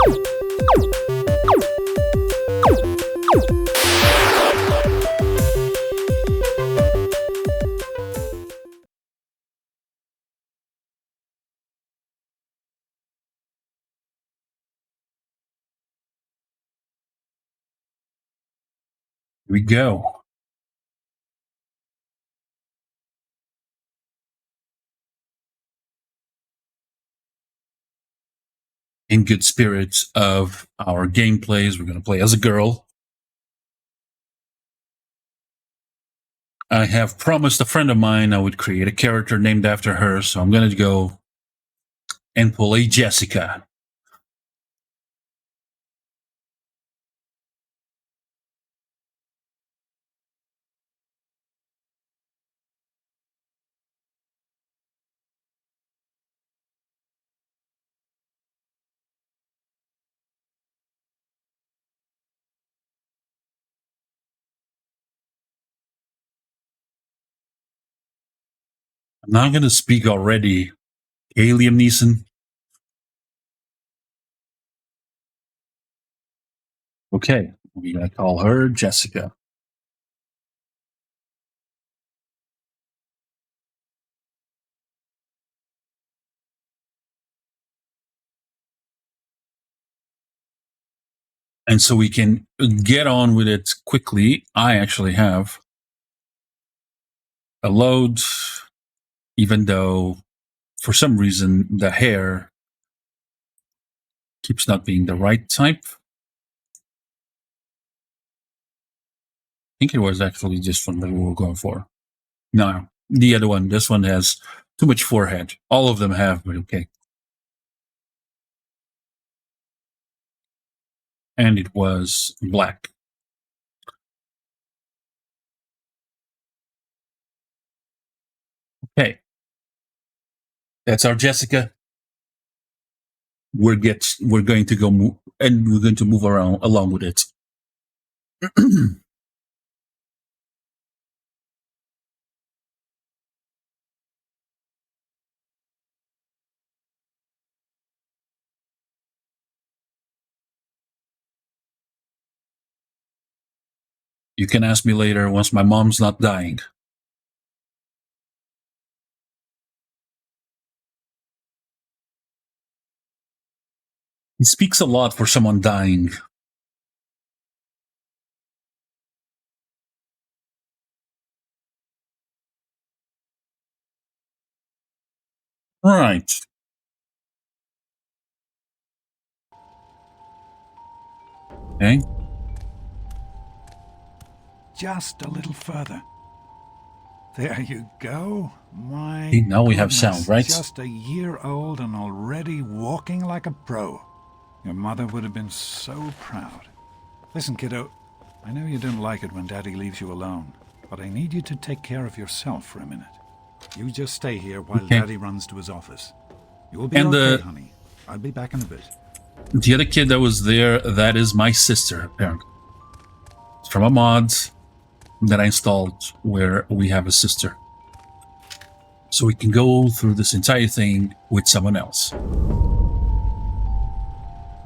Here we go. In good spirits of our gameplays, we're going to play as a girl. I have promised a friend of mine I would create a character named after her, so I'm going to go and pull a Jessica. I'm not going to speak already. Hey, Liam Neeson. Okay, we're going to call her Jessica. And so we can get on with it quickly. I actually have a load, even though for some reason the hair keeps not being the right type. I think it was actually just one that we were going for. No, the other one. This one has too much forehead. All of them have, but okay. And it was black. Okay. That's our Jessica. We're going to go and we're going to move around along with it. You can ask me later once my mom's not dying. He speaks a lot for someone dying. Right. Okay. Just a little further. There you go. My Okay, now we have goodness, sound, right? Just a year old and already walking like a pro. Your mother would have been so proud. Listen, kiddo, I know you don't like it when Daddy leaves you alone, but I need you to take care of yourself for a minute. You just stay here while Daddy runs to his office. You'll be okay, honey. I'll be back in a bit. The other kid that was there, that is my sister, apparently. It's from a mod that I installed where we have a sister. So we can go through this entire thing with someone else.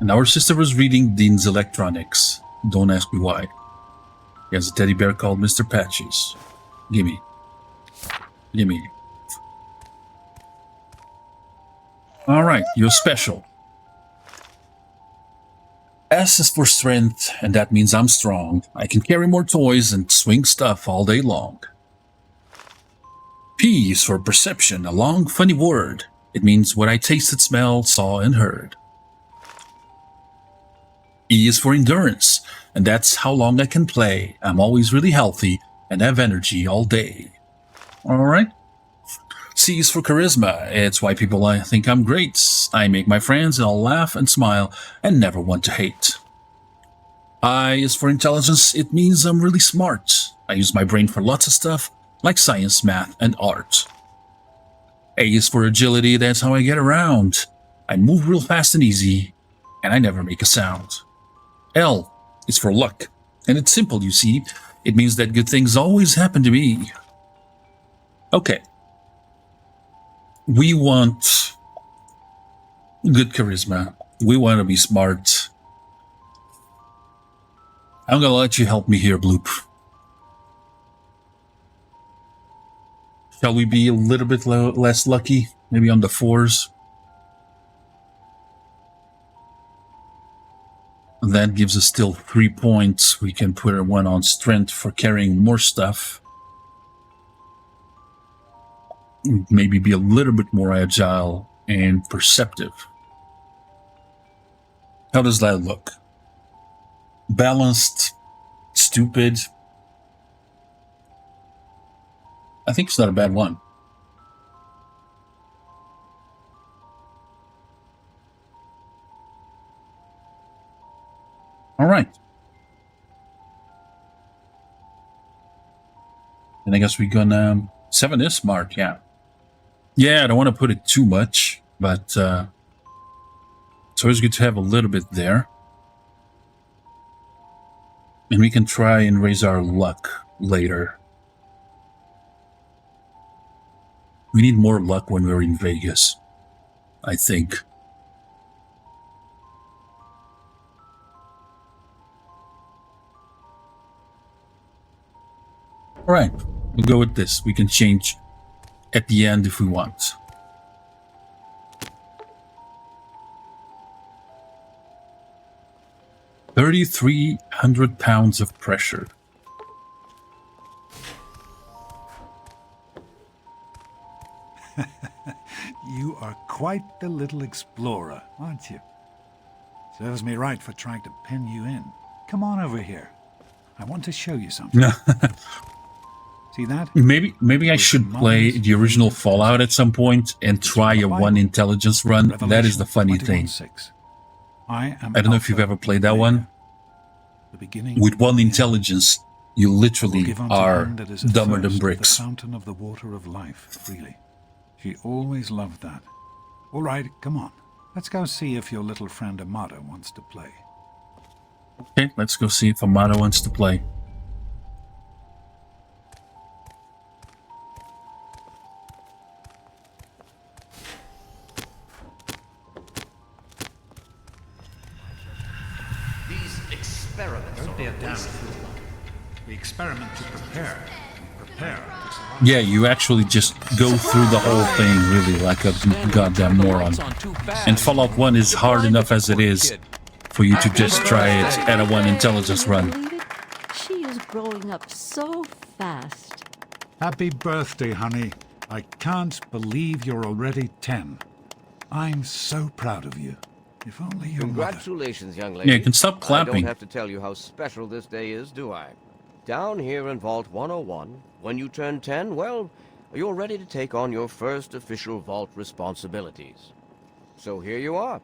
And our sister was reading Dean's Electronics. Don't ask me why. He has a teddy bear called Mr. Patches. Gimme. Gimme. Alright, you're special. S is for strength, and that means I'm strong. I can carry more toys and swing stuff all day long. P is for perception, a long, funny word. It means what I tasted, smelled, saw, and heard. E is for endurance, and that's how long I can play. I'm always really healthy and have energy all day. Alright. C is for charisma. It's why people think I'm great. I make my friends and I'll laugh and smile and never want to hate. I is for intelligence. It means I'm really smart. I use my brain for lots of stuff, like science, math, and art. A is for agility. That's how I get around. I move real fast and easy, and I never make a sound. L is for luck, and it's simple, you see. It means that good things always happen to me. Okay. We want good charisma. We want to be smart. I'm gonna let you help me here, Bloop. Shall we be a little bit less lucky? Maybe on the 4s? That gives us still 3 points. We can put one on strength for carrying more stuff. Maybe be a little bit more agile and perceptive. How does that look? Balanced, stupid. I think it's not a bad one. All right. And I guess we're gonna... 7 is smart, yeah. Yeah, I don't want to put it too much, but it's always good to have a little bit there. And we can try and raise our luck later. We need more luck when we're in Vegas, I think. All right, we'll go with this. We can change at the end if we want. £3,300 of pressure. You are quite the little explorer, aren't you? Serves me right for trying to pin you in. Come on over here. I want to show you something. See that? Maybe I should play the original Fallout at some point and try a 1 intelligence run. That is the funny thing. I don't know if you've ever played that one. With 1 intelligence, you literally are dumber than bricks. The fountain of the water of life, freely. She always loved that. All right, come on. Let's go see if your little friend Amado wants to play. Okay, let's go see if Amado wants to play. These experiments are We experiment to prepare. We prepare to survive. Yeah, you actually just go through the whole thing really like a goddamn moron. And Fallout 1 is hard enough as it is for you to just try it at a 1 intelligence run. She is growing up so fast. Happy birthday, honey. I can't believe you're already 10. I'm so proud of you. If only your mother... Congratulations, young lady. Yeah, you can stop I clapping. don't have to tell you how special this day is, do I? Down here in Vault 101, when you turn 10, well, you're ready to take on your first official Vault responsibilities. So here you are.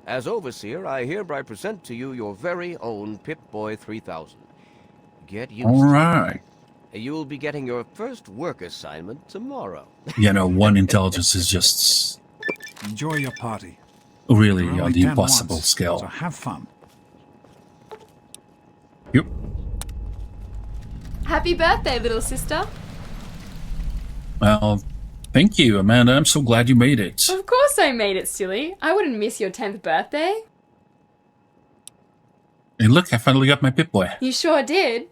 As Overseer, I hereby present to you your very own Pip-Boy 3000. Get used All to right. it. You'll be getting your first work assignment tomorrow. You know, 1 intelligence is just Enjoy your party. really You're on only the 10 impossible once, scale. So have fun. Yep. Happy birthday, little sister. Well, thank you, Amanda. I'm so glad you made it. Of course I made it, silly. I wouldn't miss your 10th birthday. Hey, look, I finally got my Pip-Boy. You sure did.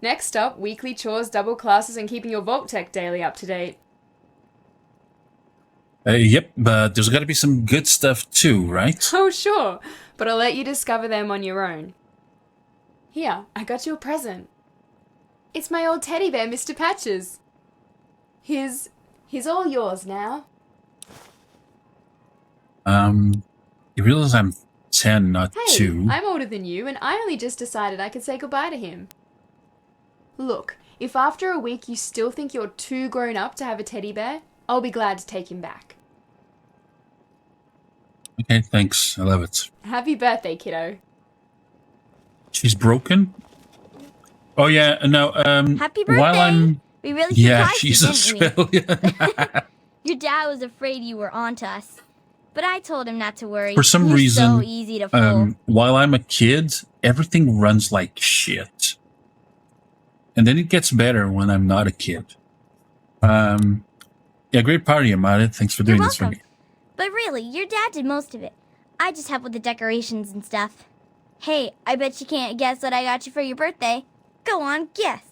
Next up, weekly chores, double classes, and keeping your Vault Tech daily up to date. Yep, but there's got to be some good stuff too, right? Oh, sure. But I'll let you discover them on your own. Here, I got you a present. It's my old teddy bear, Mr. Patches. He's all yours now. You realize I'm 10, not Hey, 2. I'm older than you, and I only just decided I could say goodbye to him. Look, if after a week you still think you're too grown up to have a teddy bear, I'll be glad to take him back. Okay, thanks. I love it. Happy birthday, kiddo. She's broken? Oh, yeah, no, Happy birthday! while I'm... We really Yeah, surprised she's you, didn't we? Australian. Your dad was afraid you were onto us, but I told him not to worry. For some You're reason, so easy to fool. while I'm a kid, everything runs like shit. And then it gets better when I'm not a kid. Yeah, great party, Amada. Thanks for doing You're this for welcome. me. But really, your dad did most of it. I just help with the decorations and stuff. Hey, I bet you can't guess what I got you for your birthday. Go on, guess.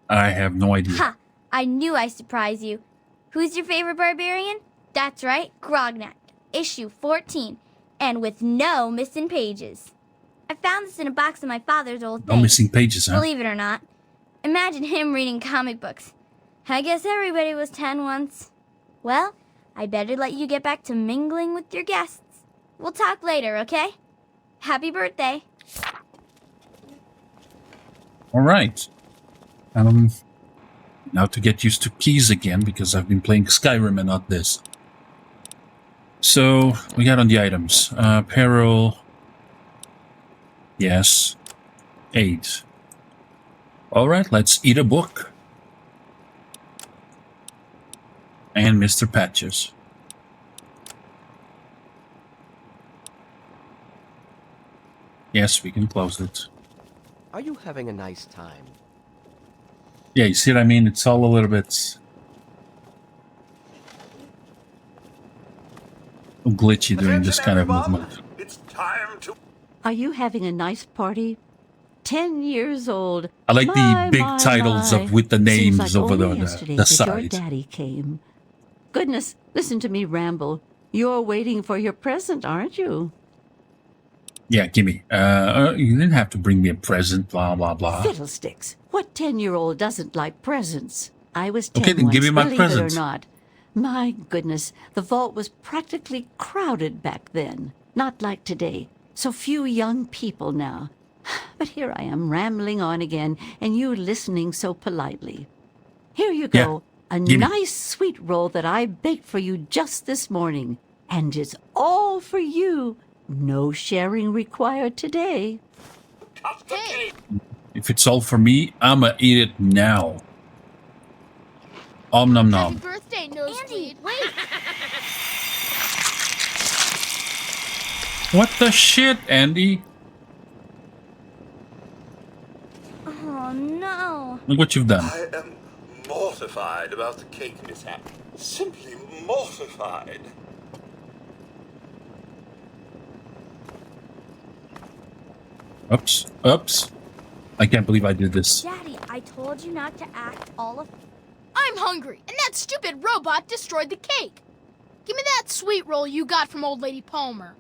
I have no idea. Ha! I knew I'd surprise you. Who's your favorite barbarian? That's right, Grognak, issue 14, and with no missing pages. I found this in a box of my father's old No things. missing pages, huh? Believe it or not. Imagine him reading comic books. I guess everybody was 10 once. Well, I better let you get back to mingling with your guests. We'll talk later, okay? Happy birthday. All right. Now to get used to keys again, because I've been playing Skyrim and not this. So, we got on the items. Peril. Yes. 8. All right, let's eat a book. And Mr. Patches. Yes, we can close it. Are you having a nice time? Yeah, you see what I mean? It's all a little bit glitchy during this kind of movement. It's time to... Are you having a nice party? 10 years old. I like the big titles my. of with the Seems names like over only yesterday the that your side. daddy came. Goodness, listen to me ramble. You're waiting for your present, aren't you? Yeah, gimme. You didn't have to bring me a present, blah, blah, blah. Fiddlesticks. What 10-year-old doesn't like presents? I was 10 Okay, then give once, me my believe present. it or not. My goodness, the vault was practically crowded back then. Not like today. So few young people now. But here I am rambling on again, and you listening so politely. Here you go. A gimme. nice sweet roll that I baked for you just this morning. And it's all for you. No sharing required today. Hey, If it's all for me, I'ma eat it now. Om nom Happy nom. birthday, Nosebleed. Wait! What the shit, Andy? Oh, no. Look what you've done. I am mortified about the cake mishap. Simply mortified. Oops. Oops. I can't believe I did this. Daddy, I told you not to act all of... I'm hungry, and that stupid robot destroyed the cake. Give me that sweet roll you got from Old Lady Palmer.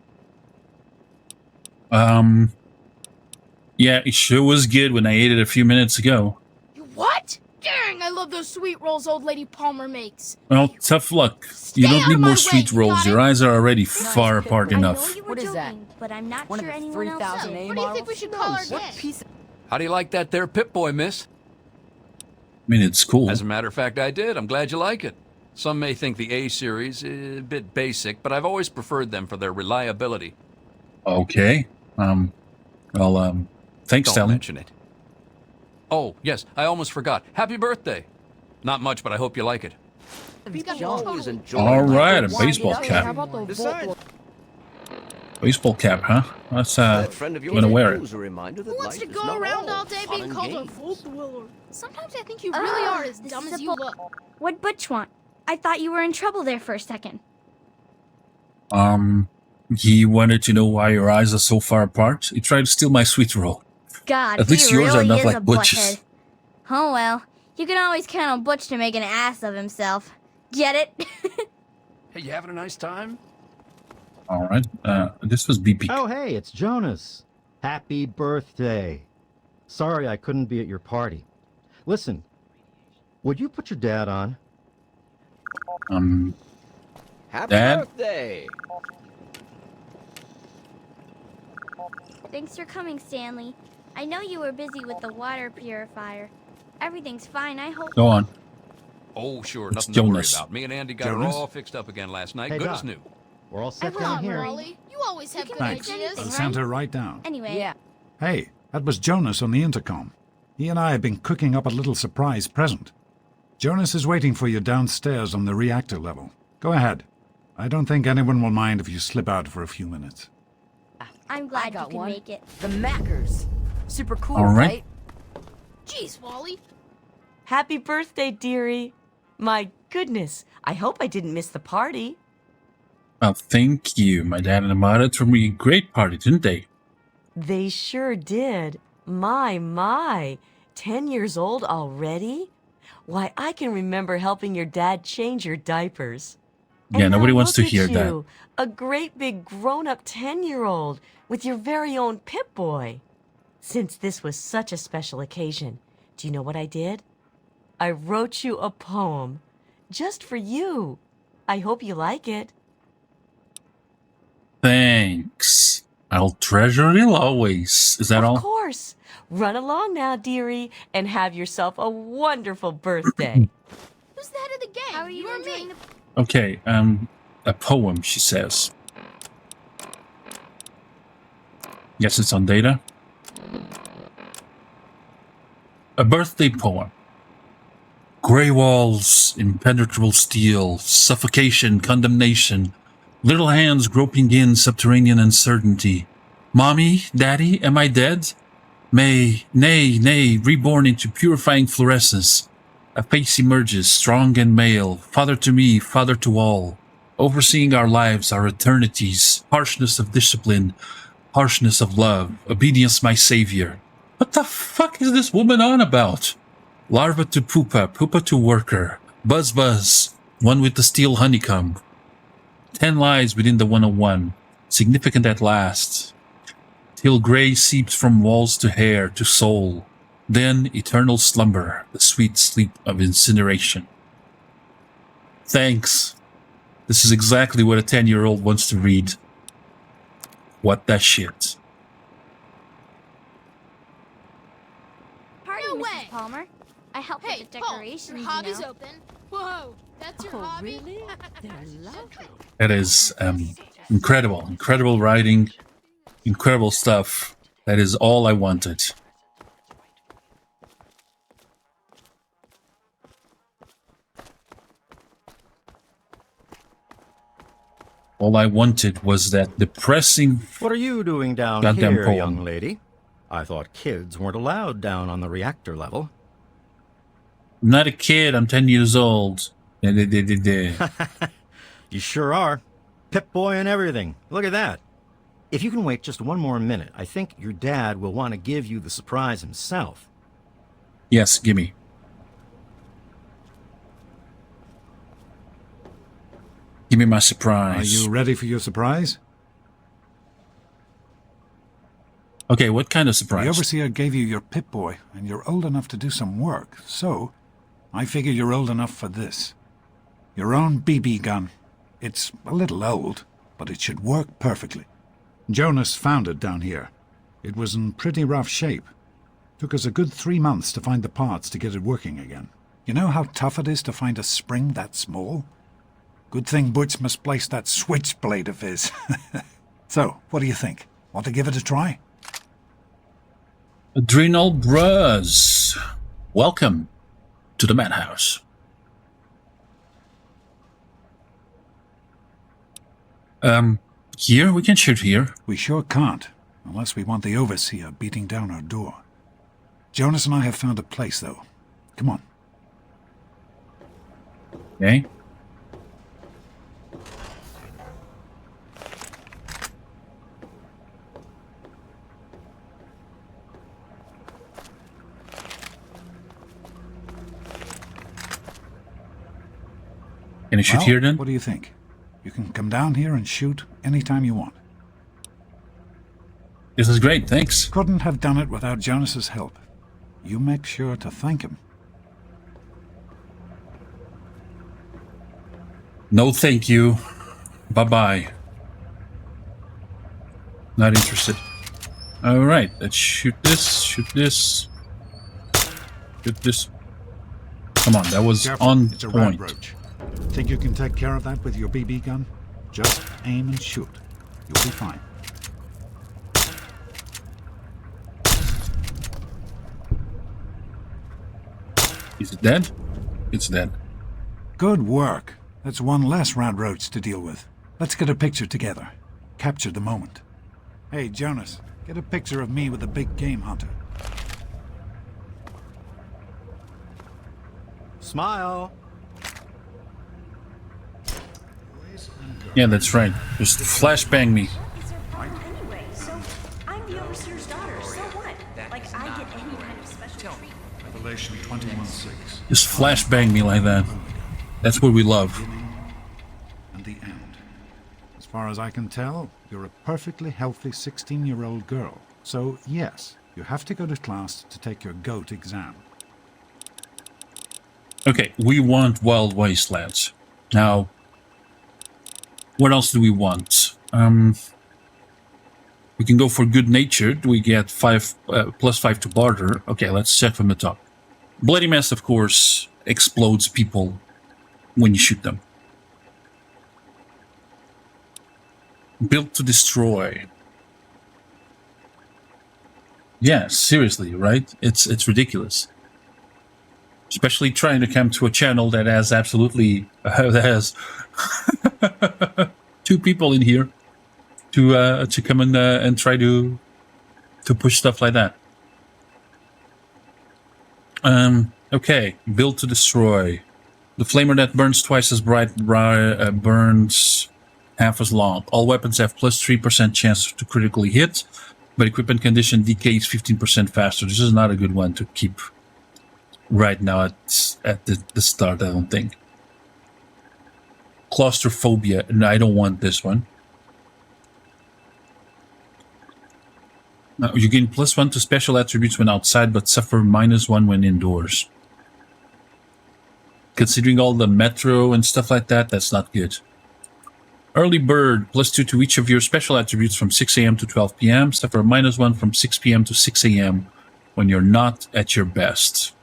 Yeah, it sure was good when I ate it a few minutes ago. You what? Dang, I love those sweet rolls Old Lady Palmer makes. Well, tough luck. You Stay don't out need of my more way, sweet you rolls. got Your it? eyes are already far apart I know enough. you were What is that? joking, but I'm not One sure of the anyone else 3,000 knows. A What do you think we should call our What guest? piece of... How do you like that there Pip-Boy, miss? I mean, it's cool. As a matter of fact, I did. I'm glad you like it. Some may think the A series is a bit basic, but I've always preferred them for their reliability. Okay. Thanks, Don't Talon. mention it. Oh, yes, I almost forgot. Happy birthday. Not much, but I hope you like it. He's got John. Always totally- enjoy All my right, a gifts. baseball How cap. about the Besides- vault? Baseball cap, huh? That's, That friend of yours gonna wear it. was a reminder that Who wants life to is go not around all all day fun being and called a games. vault dweller? Sometimes I think you really are as this dumb is as a you vault- look. What'd Butch want? I thought you were in trouble there for a second. he wanted to know why your eyes are so far apart. He tried to steal my sweet roll. God, At least he yours are really not is like a Butch's. butthead. Oh well, you can always count on Butch to make an ass of himself. Get it? Hey, you having a nice time? All right. This was BP. Oh, hey, it's Jonas. Happy birthday. Sorry I couldn't be at your party. Listen, would you put your dad on? Happy Dad? birthday! Thanks for coming, Stanley. I know you were busy with the water purifier. Everything's fine, I hope. Go on. Oh, sure, It's nothing to worry Jonas. about. Me and Andy got Jonas? it all fixed up again last night. Hey, Good Doc. as new. We're all set Come down on, here. Raleigh. You always have good Thanks. ideas. I'll sound her right down. Anyway, Yeah. Hey, that was Jonas on the intercom. He and I have been cooking up a little surprise present. Jonas is waiting for you downstairs on the reactor level. Go ahead. I don't think anyone will mind if you slip out for a few minutes. I'm I glad you got could one. make it. The Mackers. Super cool, All right. right? Jeez, Wally. Happy birthday, dearie. My goodness, I hope I didn't miss the party. Oh, thank you. My dad and mother threw me a great party, didn't they? They sure did. My. 10 years old already? Why, I can remember helping your dad change your diapers. Yeah, And nobody now wants to look at hear that. you, a great big grown-up 10-year-old with your very own Pip-Boy. Since this was such a special occasion, do you know what I did? I wrote you a poem, just for you. I hope you like it. Thanks. I'll treasure it always. Is that all? Of course. Run along now, dearie, and have yourself a wonderful birthday. Who's the head of the gang? How are you or enjoying me? the... Okay, a poem, she says. Yes, it's on data. A birthday poem. Gray walls, impenetrable steel, suffocation, condemnation, little hands groping in subterranean uncertainty. Mommy, Daddy, am I dead? Nay, reborn into purifying fluorescence. A face emerges, strong and male, father to me, father to all, overseeing our lives, our eternities, harshness of discipline, harshness of love, obedience my savior. What the fuck is this woman on about? Larva to pupa, pupa to worker, buzz, one with the steel honeycomb. 10 lies within the 101, significant at last. Till gray seeps from walls to hair to soul. Then eternal slumber, the sweet sleep of incineration. Thanks. This is exactly what a 10-year-old wants to read. What the shit. Party, No Mrs. way. Palmer. I helped Hey, with the Paul, decorations, your you hobby's know. open. Whoa, that's your Oh, hobby? really? They're lovely. That is incredible writing, incredible stuff. That is all I wanted. All I wanted was that depressing... What are you doing down Goddamn here, poem. young lady? I thought kids weren't allowed down on the reactor level. I'm not a kid, I'm 10 years old. You sure are. Pip-Boy and everything. Look at that. If you can wait just one more minute, I think your dad will want to give you the surprise himself. Yes, gimme. Give me my Are surprise. you ready for your surprise? Okay, what kind of The surprise? overseer gave you your Pip-Boy, and you're old enough to do some work, so I figure you're old enough for this. Your own BB gun. It's a little old, but it should work perfectly. Jonas found it down here. It was in pretty rough shape. Took us a good 3 months to find the parts to get it working again. You know how tough it is to find a spring that small? Good thing Butch misplaced that switchblade of his. So, what do you think? Want to give it a try? Adrenal Bros. Welcome to the madhouse. Here? We can shoot here. We sure can't, unless we want the overseer beating down our door. Jonas and I have found a place, though. Come on. Okay. Can I shoot Well, here then? What do you think? You can come down here and shoot anytime you want. This is great, thanks. Couldn't have done it without Jonas's help. You make sure to thank him. No thank you. Bye-bye. Not interested. Alright, let's shoot this, shoot this. Shoot this. Come on, that was Careful, on it's a rad point. roach. Think you can take care of that with your BB gun? Just aim and shoot. You'll be fine. Is it dead? It's dead. Good work. That's one less rad roach to deal with. Let's get a picture together. Capture the moment. Hey, Jonas, get a picture of me with the big game hunter. Smile. Yeah, that's right. Just flashbang me. Anyway, so I'm the overseer's daughter, so what? Like, I get any kind of special treatment. Revelation 21:6. Just flashbang me like that. That's what we love. And the end. As far as I can tell, you're a perfectly healthy 16-year-old girl. So, yes, you have to go to class to take your GOAT exam. Okay, we want Wild Wastelands. Now, what else do we want? We can go for Good Natured. We get +5 to barter. Okay, let's check from the top. Bloody Mess, of course, explodes people when you shoot them. Built to Destroy. Yeah, seriously, right? It's ridiculous. Especially trying to come to a channel that has absolutely that has 2 people in here to come and try to push stuff like that. Okay, Built to Destroy. The flamer that burns twice as bright burns half as long. All weapons have +3% chance to critically hit, but equipment condition decays 15% faster. This is not a good one to keep right now at the start, I don't think. Claustrophobia. No, I don't want this one. Now, you gain +1 to special attributes when outside, but suffer -1 when indoors. Considering all the metro and stuff like that, that's not good. Early Bird, +2 to each of your special attributes from 6 a.m. to 12 p.m. Suffer -1 from 6 p.m. to 6 a.m. when you're not at your best.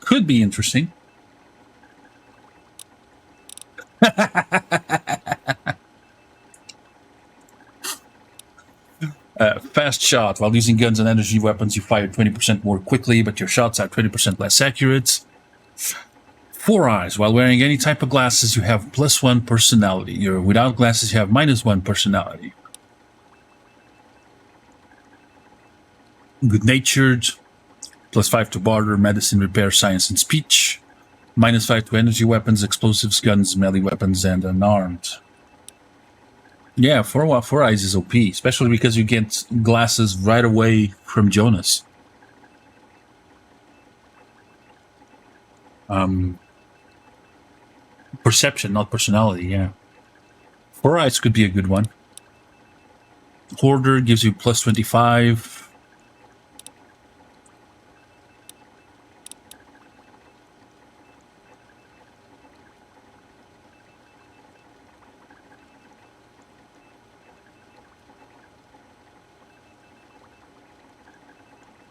Could be interesting. Fast shot. While using guns and energy weapons, you fire 20% more quickly, but your shots are 20% less accurate. 4 eyes. While wearing any type of glasses, you have +1 personality. You're without glasses, you have -1 personality. Good natured. +5 to barter, medicine, repair, science, and speech. -5 to energy weapons, explosives, guns, melee weapons, and unarmed. Yeah, 4 eyes is OP, especially because you get glasses right away from Jonas. Perception, not personality, yeah. 4 eyes could be a good one. Hoarder gives you +25.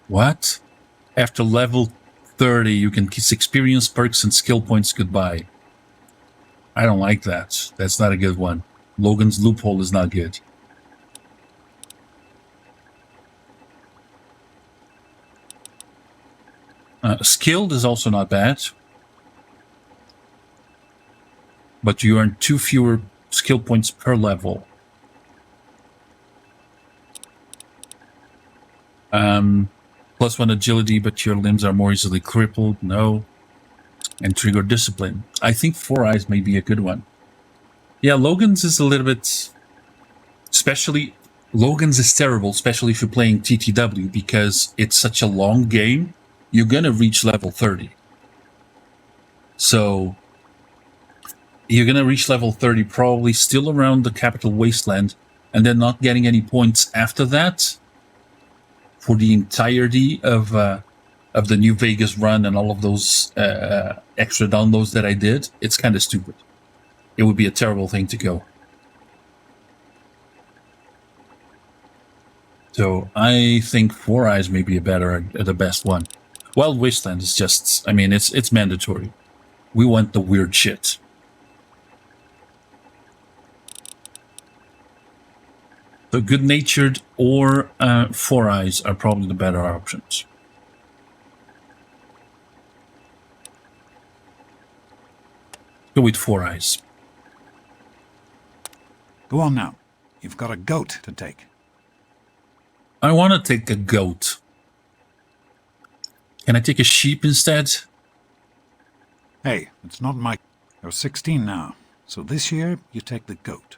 What? After level 30, you can kiss experience, perks, and skill points goodbye. I don't like that. That's not a good one. Logan's loophole is not good. Skilled is also not bad. But you earn 2 fewer skill points per level. +1 agility, but your limbs are more easily crippled. No. And trigger discipline. I think 4 eyes may be a good one. Yeah, Logan's is a little bit... Especially... Logan's is terrible, especially if you're playing TTW, because it's such a long game. You're gonna reach level 30. So... You're gonna reach level 30 probably still around the Capital Wasteland, and then not getting any points after that for the entirety of the New Vegas run and all of those extra downloads that I did. It's kind of stupid. It would be a terrible thing to go. So I think 4 eyes may be the best one. Wild Wasteland is just, I mean, it's mandatory. We want the weird shit. So Good Natured or 4 eyes are probably the better options. Go with 4 eyes. Go on now. You've got a goat to take. I want to take a goat. Can I take a sheep instead? Hey, it's not my... You're 16 now. So this year, you take the goat.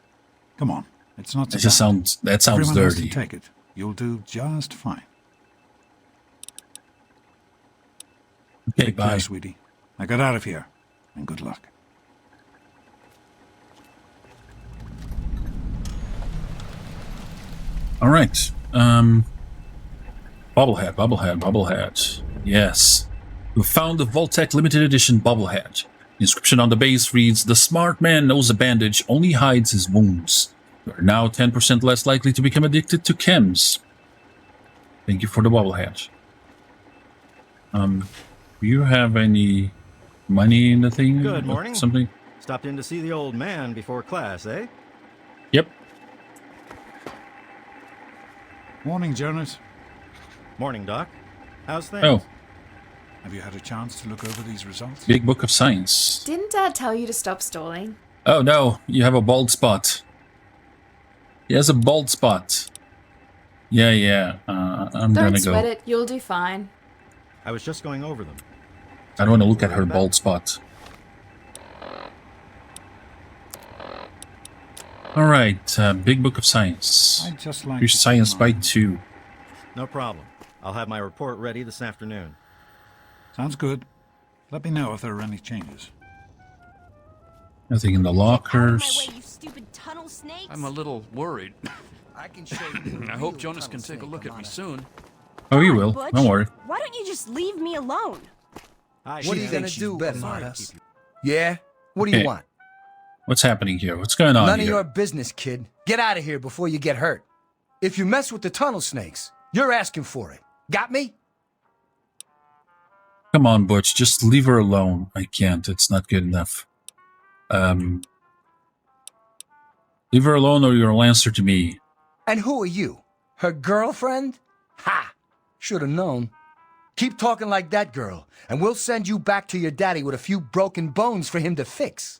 Come on, it's not so That just bad. that sounds Everyone else dirty. can take it. You'll do just fine. Okay, Take care, bye. sweetie. Now get out of here, and good luck. All right. Bobblehead. Yes. We found the Voltec limited edition bobblehead. The inscription on the base reads, "The smart man knows a bandage only hides his wounds. You are now 10% less likely to become addicted to chems." Thank you for the bobblehead. Do you have any money in the thing? Good morning. Something? Stopped in to see the old man before class, eh? Yep. Morning, Jonas. Morning, Doc. How's things? Oh, Have you had a chance to look over these results? big book of science. Didn't Dad tell you to stop stalling? Oh no, you have a bald spot. He has a bald spot. Yeah. I'm Don't gonna sweat go. it. You'll do fine. I was just going over them. I don't want to look at her bald spot. All right, big book of science. I'd just like Here's to science keep by mine. 2. No problem. I'll have my report ready this afternoon. Sounds good. Let me know if there are any changes. Nothing in the lockers. you stupid tunnel snakes. I'm a little worried. I can show you. I hope Jonas can take a look at me soon. Oh, you will. Butch. Don't worry. Why don't you just leave me alone? What are you gonna do? better Marta? than us. Yeah? What do you Okay. want? What's happening here? What's going on None here? of your business, kid. Get out of here before you get hurt. If you mess with the tunnel snakes, you're asking for it. Got me? Come on, Butch. Just leave her alone. I can't. It's not good enough. Leave her alone or you'll answer to me. And who are you? Her girlfriend? Ha! Should have known. Keep talking like that girl, and we'll send you back to your daddy with a few broken bones for him to fix.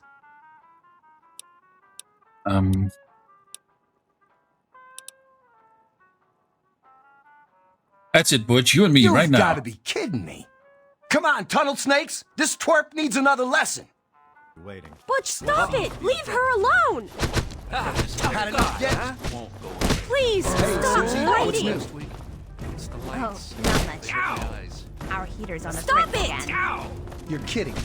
That's it, Butch. You and me You've right now. gotta be kidding me. Come on, tunnel snakes! This twerp needs another lesson! Waiting. Butch, stop it! Leave her alone! Had enough yet? Won't go. Please, stop Susie, fighting! Next week. It's the Oh, lights. not much. Eyes. Our heater's on the Stop fritz it! again. You're kidding me.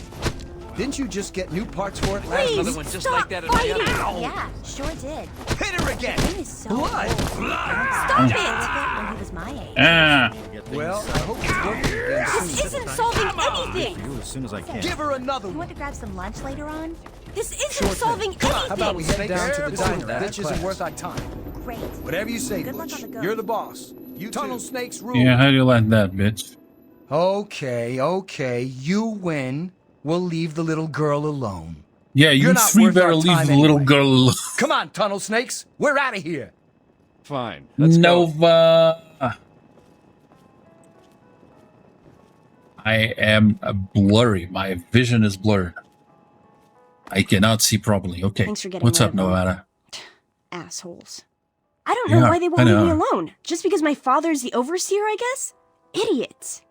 Didn't you just get new parts for it last Please, Another one just stop like that in my fighting! other. Yeah, sure did. Hit her again! Thing is so Blood! old. Stop it! When he was my age. Ah, Get things Well, I hope it's working again This soon. isn't solving anything! to you as soon as I can. Give her another You one! want to grab some lunch later on? This isn't Sure thing. solving Come on, how about we anything! head down to the Snakes, diner? that Bitch isn't class. worth our time. Great. Whatever you say, Good luck Butch. on the go. You're the boss. You tunnel snakes rule. yeah, how do you like that, bitch? Okay. You win. We'll leave the little girl alone. Yeah, you You're not three worth better our leave time the little anyway. girl alone. Come on, tunnel snakes. We're out of here. Fine. Let's go. Nova. I am blurry. My vision is blurred. I cannot see properly. Okay. Thanks for getting What's rid up, of them. Novara? Assholes. I don't know Yeah, why they I won't leave me know. alone. Just because my father's the overseer, I guess? Idiots.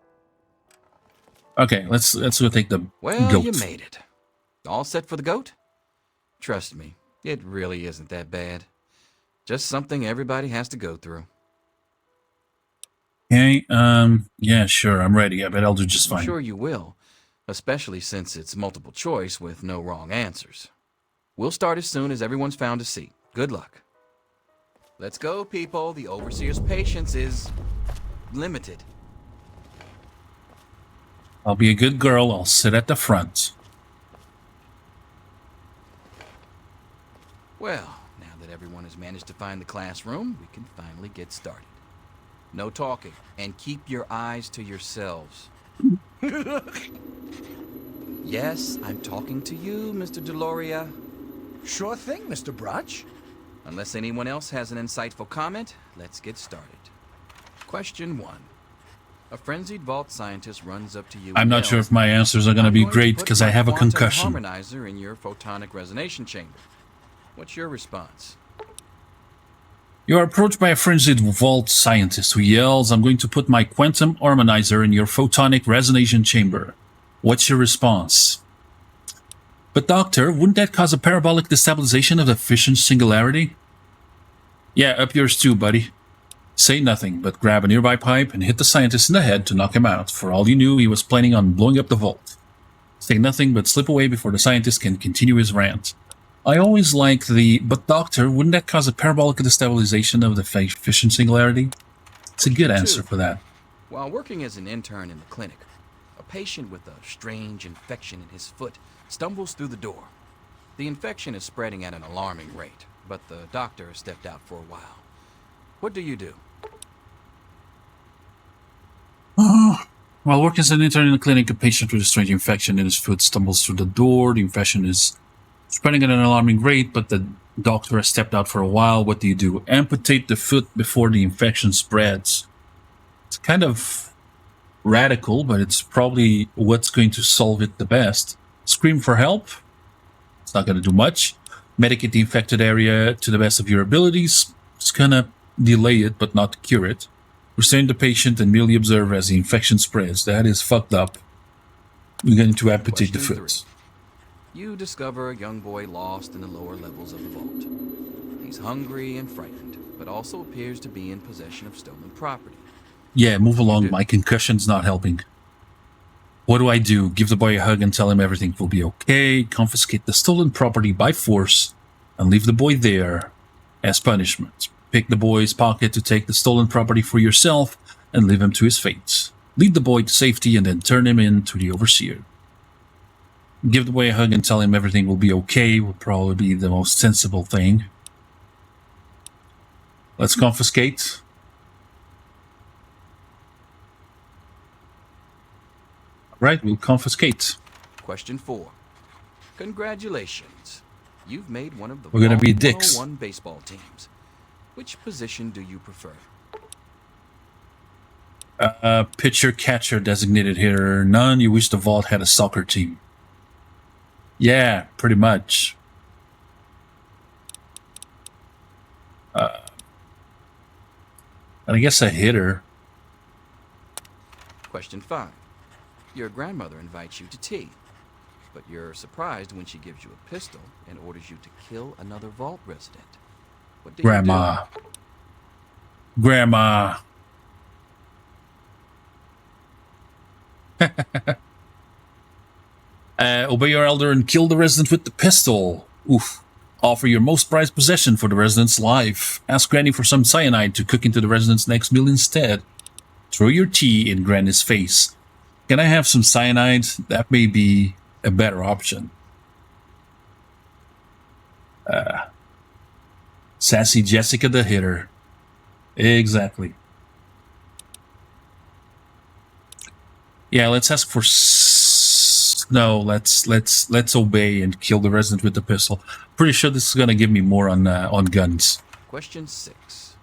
Okay, let's go take the Well, goat. you made it. All set for the goat? Trust me, it really isn't that bad. Just something everybody has to go through. Okay, yeah, sure, I'm ready. I bet I'll do just I'm fine. sure you will, especially since it's multiple choice with no wrong answers. We'll start as soon as everyone's found a seat. Good luck. Let's go, people. The overseer's patience is limited. I'll be a good girl. I'll sit at the front. Well, now that everyone has managed to find the classroom, we can finally get started. No talking, and keep your eyes to yourselves. Yes, I'm talking to you, Mr. Deloria. Sure thing, Mr. Brotch. Unless anyone else has an insightful comment, let's get started. Question 1. A frenzied vault scientist runs up to you. I'm and not sure yells, if my answers are going to "I'm be going great put because I my have a quantum concussion. harmonizer in your photonic resonation chamber. What's your response? You are approached by a frenzied vault scientist who yells, "I'm going to put my quantum harmonizer in your photonic resonation chamber." What's your response? But doctor, wouldn't that cause a parabolic destabilization of the fission singularity? Yeah, up yours too, buddy. Say nothing, but grab a nearby pipe and hit the scientist in the head to knock him out. For all you knew, he was planning on blowing up the vault. Say nothing, but slip away before the scientist can continue his rant. I always like the, but doctor, wouldn't that cause a parabolic destabilization of the fission singularity? It's a good answer for that. While working as an intern in the clinic, a patient with a strange infection in his foot stumbles through the door. The infection is spreading at an alarming rate, but the doctor has stepped out for a while. What do you do? While working as an intern in the clinic, a patient with a strange infection in his foot stumbles through the door. The infection is spreading at an alarming rate, but the doctor has stepped out for a while. What do you do? Amputate the foot before the infection spreads. It's kind of radical, but it's probably what's going to solve it the best. Scream for help. It's not going to do much. Medicate the infected area to the best of your abilities. It's going to delay it, but not cure it. Restrain the patient and merely observe as the infection spreads. That is fucked up. We're going to amputate the foot. You discover a young boy lost in the lower levels of the vault. He's hungry and frightened, but also appears to be in possession of stolen property. Yeah, move along. My concussion's not helping. What do I do? Give the boy a hug and tell him everything will be okay. Confiscate the stolen property by force and leave the boy there as punishment. Pick the boy's pocket to take the stolen property for yourself and leave him to his fate. Lead the boy to safety and then turn him in to the overseer. Give the boy a hug and tell him everything will be okay would probably be the most sensible thing. Let's confiscate. Right, we'll confiscate. Question 4. Congratulations. You've made one of the We're gonna be dicks. 101 baseball teams. Which position do you prefer? Pitcher, catcher, designated hitter. None. You wish the vault had a soccer team. Yeah, pretty much. And I guess a hitter. Question 5. Your grandmother invites you to tea, but you're surprised when she gives you a pistol and orders you to kill another vault resident. What do Grandma. you do? Grandma. Obey your elder and kill the resident with the pistol. Oof. Offer your most prized possession for the resident's life. Ask Granny for some cyanide to cook into the resident's next meal instead. Throw your tea in Granny's face. Can I have some cyanide? That may be a better option. Sassy Jessica the hitter. Exactly. Yeah, let's ask for no. Let's obey and kill the resident with the pistol. Pretty sure this is gonna give me more on guns. Question 6.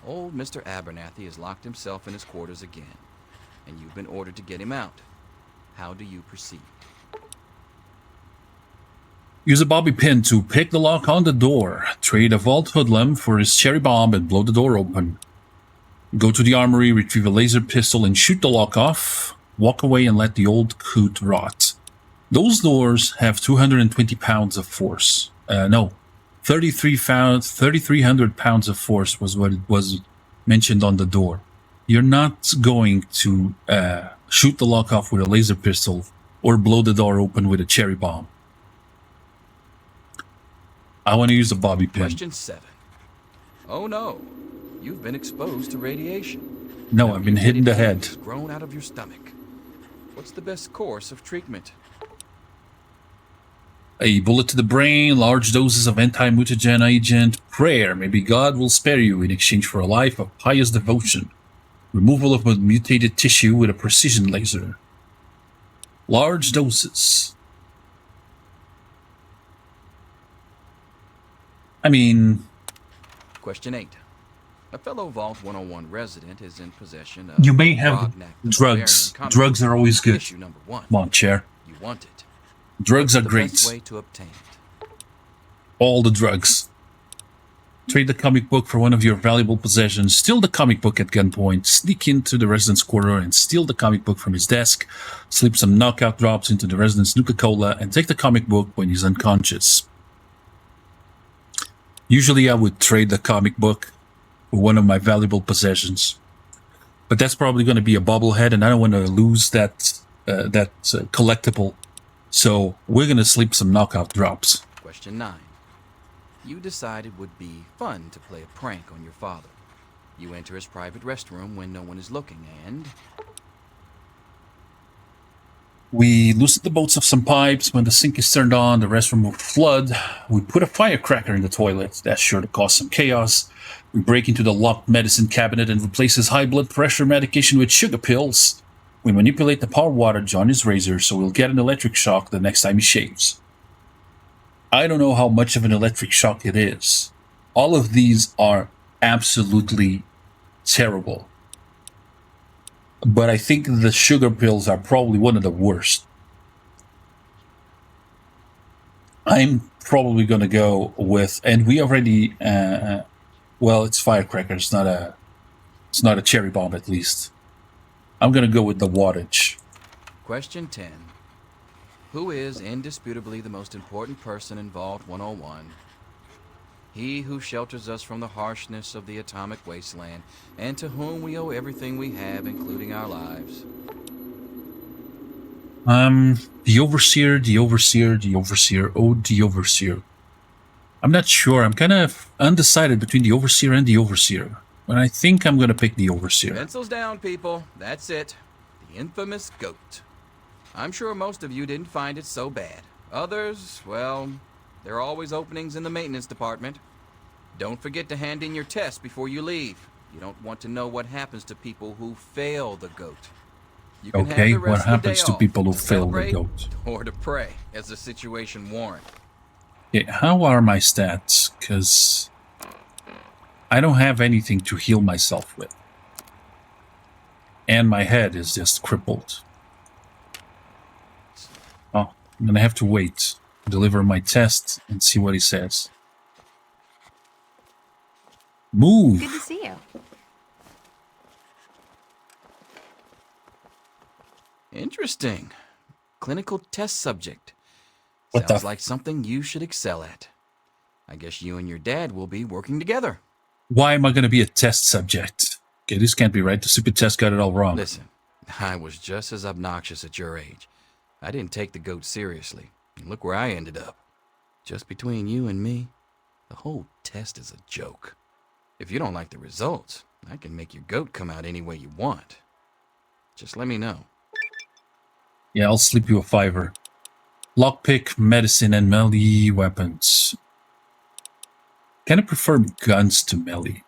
Old Mr. Abernathy has locked himself in his quarters again, and you've been ordered to get him out. How do you proceed? Use a bobby pin to pick the lock on the door. Trade a vault hoodlum for his cherry bomb and blow the door open. Go to the armory, retrieve a laser pistol and shoot the lock off. Walk away and let the old coot rot. Those doors have 220 pounds of force. No, 3,300 pounds of force was what it was mentioned on the door. You're not going to shoot the lock off with a laser pistol or blow the door open with a cherry bomb. I want to use a bobby pin. Question 7. Oh no, you've been exposed to radiation. No, I've been hit in the head. It's grown out of your stomach. What's the best course of treatment? A bullet to the brain, large doses of anti-mutagen agent, prayer. Maybe God will spare you in exchange for a life of pious devotion. Removal of mutated tissue with a precision laser. Large doses. I mean... Question 8. A fellow Vault 101 resident is in possession of... You may have drugs. Drugs are always good. Issue number 1. Come on, chair. You want it. Drugs are What's the great. best way to obtain it? All the drugs. Trade the comic book for one of your valuable possessions. Steal the comic book at gunpoint. Sneak into the resident's quarter and steal the comic book from his desk. Slip some knockout drops into the resident's Nuka-Cola and take the comic book when he's unconscious. Usually I would trade the comic book for one of my valuable possessions. But that's probably going to be a bobblehead, and I don't want to lose that collectible. So we're going to slip some knockout drops. Question 9. You decided it would be fun to play a prank on your father. You enter his private restroom when no one is looking, and... We loosen the bolts of some pipes. When the sink is turned on, the restroom will flood. We put a firecracker in the toilet. That's sure to cause some chaos. We break into the locked medicine cabinet and replace his high blood pressure medication with sugar pills. We manipulate the power wattage on his razor so he'll get an electric shock the next time he shaves. I don't know how much of an electric shock it is. All of these are absolutely terrible. But I think the sugar pills are probably one of the worst. I'm probably going to go with, and we already, well, it's firecracker. It's not a cherry bomb, at least. I'm going to go with the wattage. Question 10. Who is indisputably the most important person in Vault 101? He who shelters us from the harshness of the atomic wasteland, and to whom we owe everything we have, including our lives. The Overseer. Oh, the Overseer. I'm not sure. I'm kind of undecided between the Overseer and the Overseer. But I think I'm going to pick the Overseer. Pencils down, people. That's it. The infamous goat. I'm sure most of you didn't find it so bad. Others, well, there are always openings in the maintenance department. Don't forget to hand in your test before you leave. You don't want to know what happens to people who fail the goat. You can Okay, have the rest what happens of the to day people who off fail the celebrate goat? or to pray, as the situation warrants. Okay, how are my stats? Because I don't have anything to heal myself with. And my head is just crippled. Oh, I'm going to have to wait. Deliver my test and see what he says. Move! Good to see you. Interesting. Clinical test subject. What Sounds the- like something you should excel at. I guess you and your dad will be working together. Why am I going to be a test subject? Okay, this can't be right. The stupid test got it all wrong. Listen, I was just as obnoxious at your age. I didn't take the goat seriously. And look where I ended up. Just between you and me, the whole test is a joke. If you don't like the results, I can make your goat come out any way you want. Just let me know. Yeah, I'll slip you a $5. Lockpick, medicine, and melee weapons. Kind of prefer guns to melee.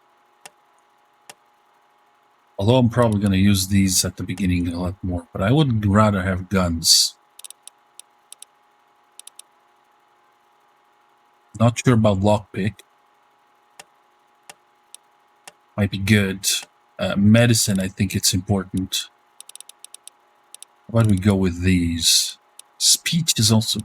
Although I'm probably going to use these at the beginning a lot more, but I would rather have guns. Not sure about lockpick. Might be good. Medicine, I think it's important. Why do we go with these? Speech is also...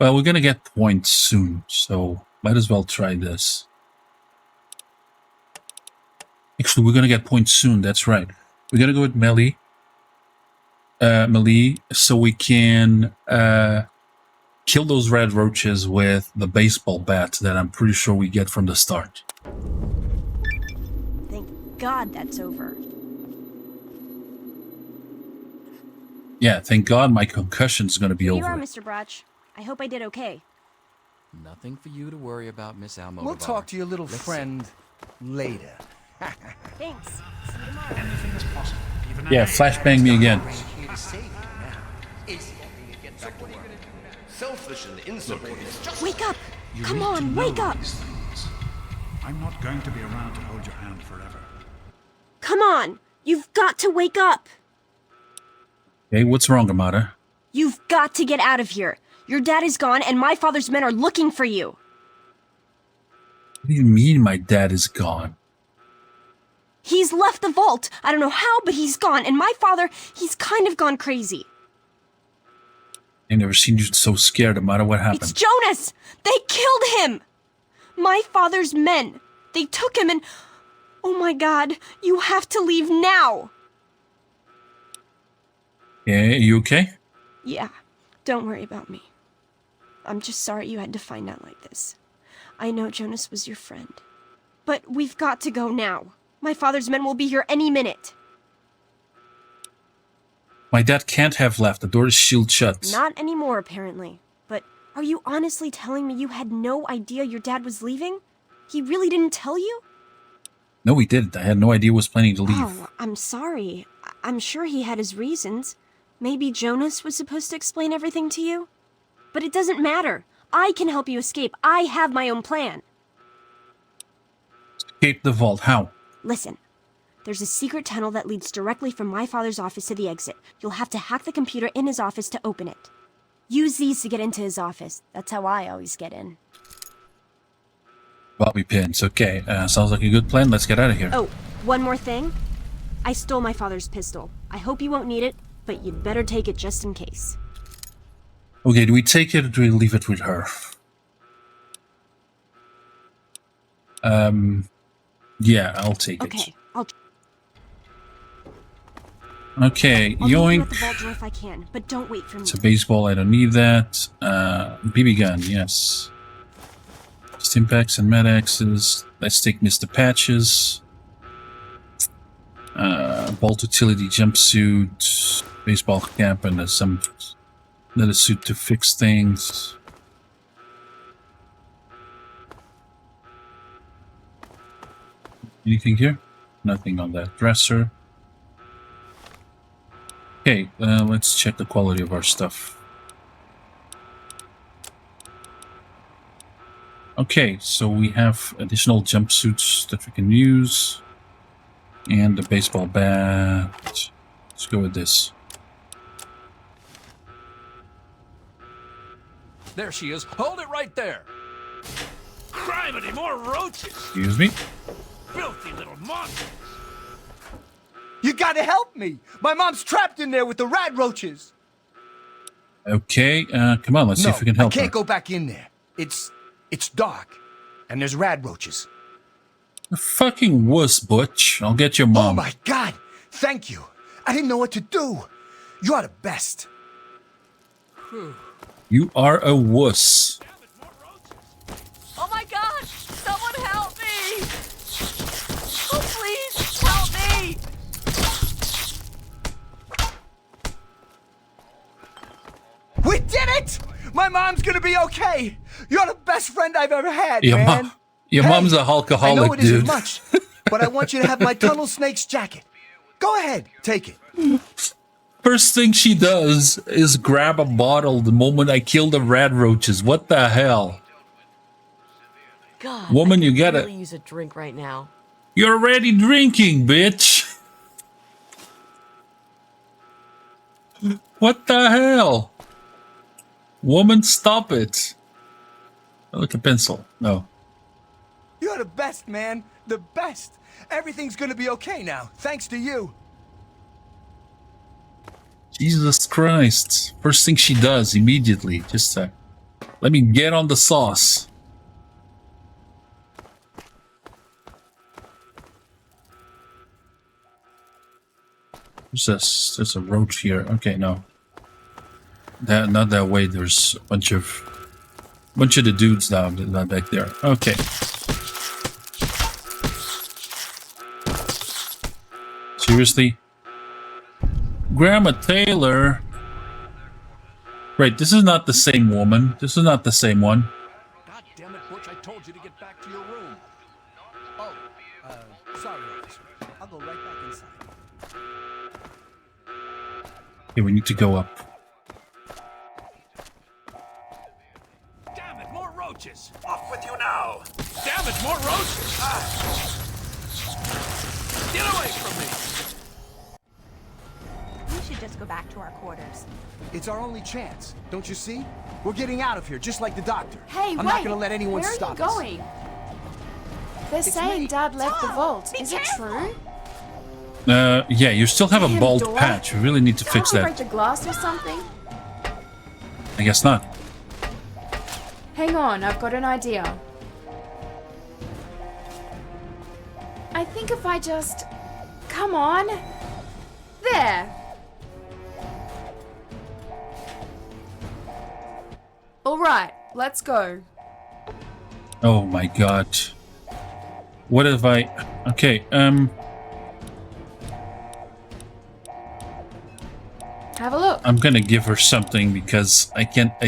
Well, we're going to get points soon, so might as well try this. Actually, we're going to get points soon, that's right. We're going to go with melee. Melee, so we can kill those red roaches with the baseball bat that I'm pretty sure we get from the start. Thank God that's over. Yeah, thank God my concussion's going to be Here over. you are, Mr. Brotch. I hope I did okay. Nothing for you to worry about, Miss Almodovar. We'll talk to your little Let's friend later. Thanks. See you tomorrow. Anything is possible. Even Yeah, flashbang me again. Here to save you now. Is get back to work. Selfish and insubordinate. Just Wake up! You Come need to on, know wake up! these things. I'm not going to be around to hold your hand forever. Come on! You've got to wake up! Okay, what's wrong, Amada? You've got to get out of here. Your dad is gone and my father's men are looking for you. What do you mean my dad is gone? He's left the vault. I don't know how, but he's gone. And my father, he's kind of gone crazy. I've never seen you so scared no matter what happened. It's Jonas! They killed him! My father's men. They took him and... Oh my god, you have to leave now! Yeah, you okay? Yeah, don't worry about me. I'm just sorry you had to find out like this. I know Jonas was your friend. But we've got to go now. My father's men will be here any minute. My dad can't have left. The door is sealed shut. Not anymore, apparently. But are you honestly telling me you had no idea your dad was leaving? He really didn't tell you? No, he didn't. I had no idea he was planning to leave. Oh, I'm sorry. I'm sure he had his reasons. Maybe Jonas was supposed to explain everything to you? But it doesn't matter. I can help you escape. I have my own plan. Escape the vault. How? Listen. There's a secret tunnel that leads directly from my father's office to the exit. You'll have to hack the computer in his office to open it. Use these to get into his office. That's how I always get in. Bobby pins. Okay, sounds like a good plan. Let's get out of here. Oh, one more thing. I stole my father's pistol. I hope you won't need it, but you'd better take it just in case. Okay, do we take it or do we leave it with her? Yeah, I'll take it. Okay, Okay, I'll yoink. at the vault door if I can, but don't wait for me. It's a baseball, I don't need that. BB gun, yes. Stimpaks and Med-Axes. Let's take Mr. Patches. Bolt utility jumpsuit. Baseball cap and some leather suit to fix things. Anything here? Nothing on that dresser. Okay, let's check the quality of our stuff. Okay, so we have additional jumpsuits that we can use. And a baseball bat. Let's go with this. There she is. Hold it right there. Criminy, more roaches! Excuse me? Filthy little monsters! You gotta help me! My mom's trapped in there with the rat roaches! Okay, come on, let's see if we can help I can't her. go back in there. It's dark, and there's rat roaches. A fucking wuss, Butch. I'll get your mom. Oh my god! Thank you! I didn't know what to do! You're the best! You are a wuss. Oh my god! Someone help me! Oh, please, help me! We did it! My mom's gonna be okay! You're the best friend I've ever had, Your, man! your mom's a alcoholic, I know it dude. isn't much, but I want you to have my tunnel snake's jacket. Go ahead, take it. First thing she does is grab a bottle the moment I kill the rat roaches. What the hell? God, Woman, I you could gotta... really use a drink right now. You're already drinking, bitch. What the hell? Woman, stop it. Oh, look, a pencil. No. You're the best, man. The best. Everything's gonna be okay now, thanks to you. Jesus Christ. First thing she does immediately. Just let me get on the sauce. There's a roach here. Okay, no. Not that way. There's a bunch of the dudes down back there. Okay. Seriously? Grandma Taylor? Wait, this is not the same woman. This is not the same one. God damn it, Butch, I told you to get back to your room. Oh, sorry, officer. I'll go right back inside. Okay, we need to go up. Damn it, more roaches! Off with you now! Damn it, more roaches! Get away from me! We should just go back to our quarters. It's our only chance, don't you see? We're getting out of here, just like the doctor. Hey, I'm wait! not gonna let anyone Where stop are you us. going? They're saying Dad left the vault. Is it true? Yeah, you still have a Hidden bald door? patch. We really need to fix Can't we that. break the glass or something? I guess not. Hang on, I've got an idea. I think if I just... Come on. There. Alright, let's go. Oh my god. What if I... Okay, Have a look. I'm gonna give her something because I can't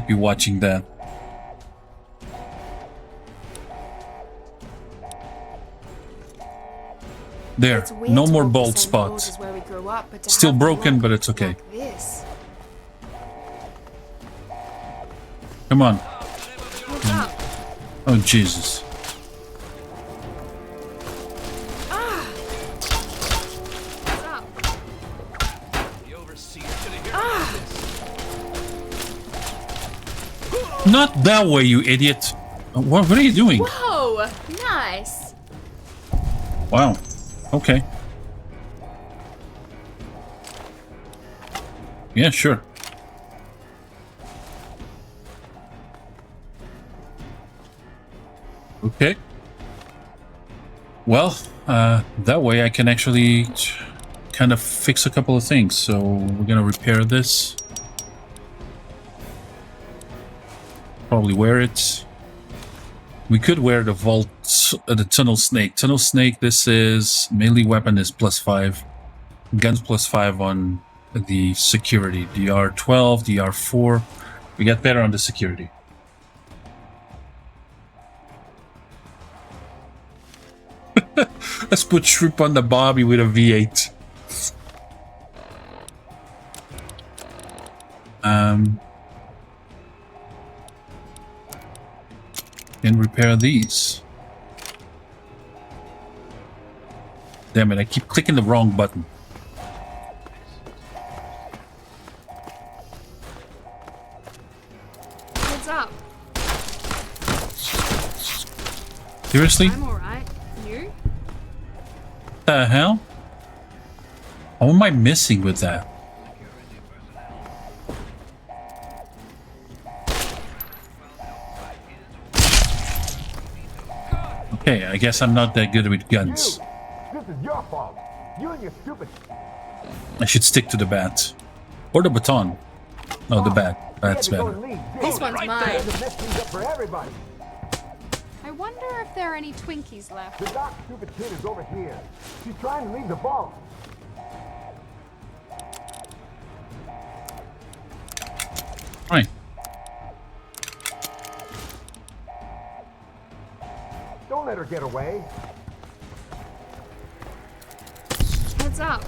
be watching that. There, It's weird no to more walk the bald same roads spot. as where we grew up, but to Still have to broken, walk but it's okay. like this. Come on. What's up? Oh, Jesus. Ah! What's up? Ah! Not that way, you idiot. What are you doing? Whoa! Nice. Wow. Okay. Yeah, sure. Okay. Well, that way I can actually kind of fix a couple of things. So we're gonna repair this. Probably wear it. We could wear the vault, the tunnel snake. Tunnel snake, this is melee weapon is +5. Guns +5 on the security. DR12, DR4. We got better on the security. Let's put Shrimp on the Bobby with a V8. And repair these. Damn it, I keep clicking the wrong button. What's up? Seriously? I'm alright. You? The hell? What am I missing with that? Okay, I guess I'm not that good with guns. This is your fault. You and your stupid... I should stick to the bat. Or the baton. No, the bat. That's better. This one's mine. For everybody. I wonder if there are any Twinkies left. The dark stupid kid is over here. She's trying to leave the vault. Right. Don't let her get away. Heads up.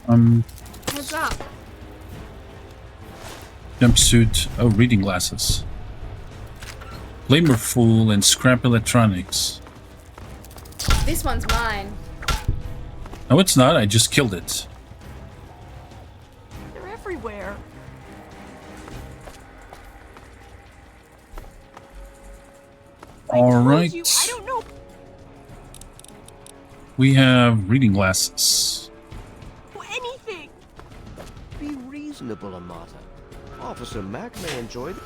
Heads up. Jumpsuit. Oh, reading glasses. Flamer Fool and Scrap Electronics. This one's mine. No, it's not. I just killed it. They're everywhere. All right. I don't know. We have reading glasses. Anything. Be reasonable, Amata. Officer Mack may enjoy the...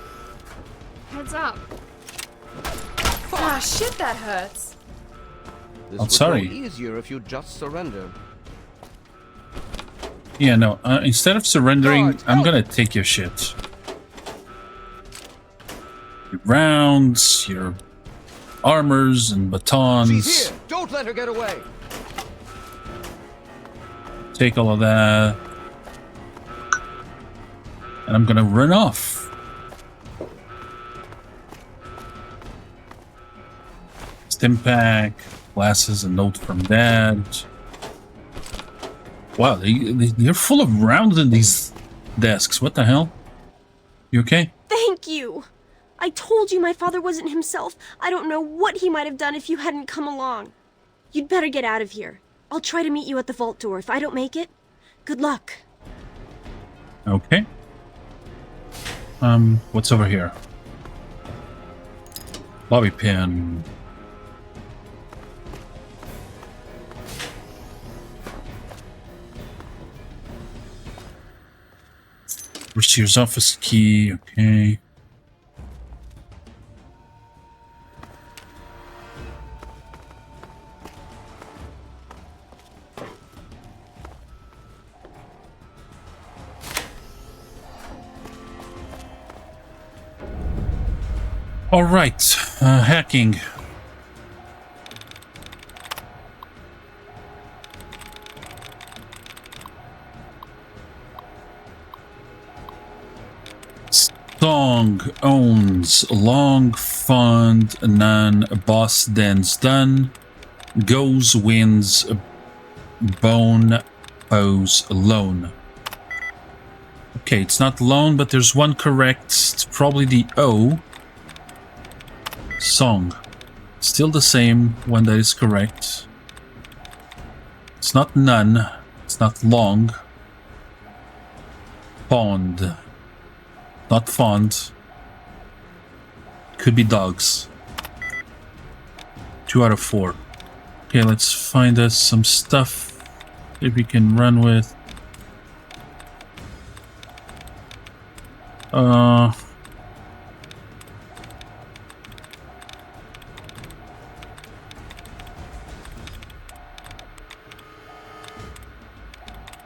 Heads up. Ah, shit, that hurts. This Oh, would sorry. go easier if you just surrender. Yeah, no. Instead of surrendering, Guards, I'm help! gonna take your shit. Your rounds, your armors and batons. She's here. Don't let her get away. Take all of that. And I'm gonna run off. Stim pack, glasses, a note from Dad. Wow, they're full of rounds in these desks. What the hell? You okay? Thank you. I told you my father wasn't himself. I don't know what he might have done if you hadn't come along. You'd better get out of here. I'll try to meet you at the vault door if I don't make it. Good luck. Okay. What's over here? Bobby pin. Overseer's office key, okay. All right, hacking. Song owns long fund none boss dance done goes wins bone pose loan. Okay, it's not loan, but there's one correct. It's probably the O. Song. Still the same one that is correct. It's not none. It's not long. Pond. Not fond. Could be dogs. 2 out of 4. Okay, let's find us some stuff that we can run with.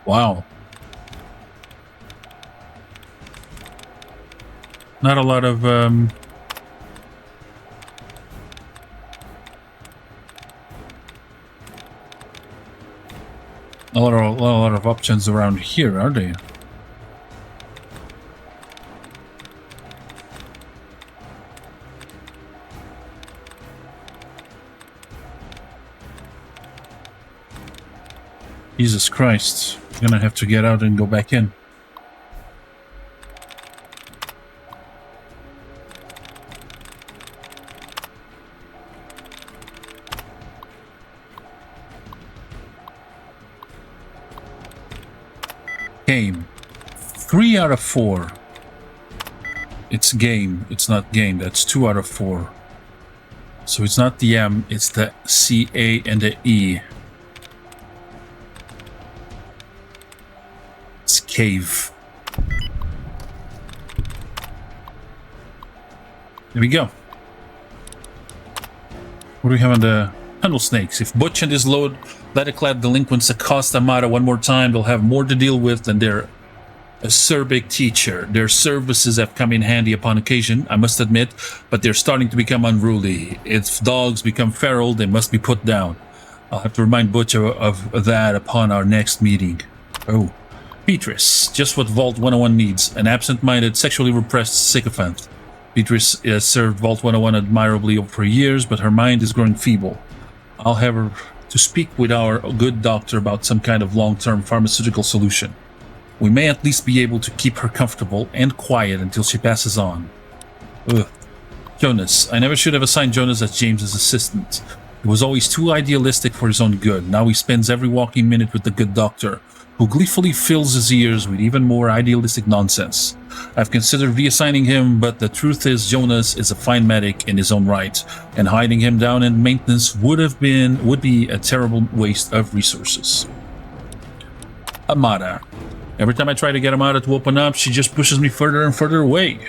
Wow. Not a lot of a lot of options around here, are they? Jesus Christ. I'm gonna have to get out and go back in. Game. 3 out of 4. It's game. It's not game. That's 2 out of 4. So it's not the M, it's the C, A, and the E. It's cave. There we go. What do we have on the tunnel snakes? If Butch and his load leather-clad delinquents accost Amara one more time, they'll have more to deal with than their acerbic teacher. Their services have come in handy upon occasion, I must admit, but they're starting to become unruly. If dogs become feral, they must be put down. I'll have to remind Butch of that upon our next meeting. Oh. Beatrice, just what Vault 101 needs. An absent-minded, sexually repressed sycophant. Beatrice has served Vault 101 admirably for years, but her mind is growing feeble. I'll have her to speak with our good doctor about some kind of long-term pharmaceutical solution. We may at least be able to keep her comfortable and quiet until she passes on. Ugh. Jonas. I never should have assigned Jonas as James's assistant. He was always too idealistic for his own good. Now he spends every walking minute with the good doctor, who gleefully fills his ears with even more idealistic nonsense. I've considered reassigning him, but the truth is Jonas is a fine medic in his own right, and hiding him down in maintenance would be a terrible waste of resources. Amara. Every time I try to get Amara to open up, she just pushes me further and further away.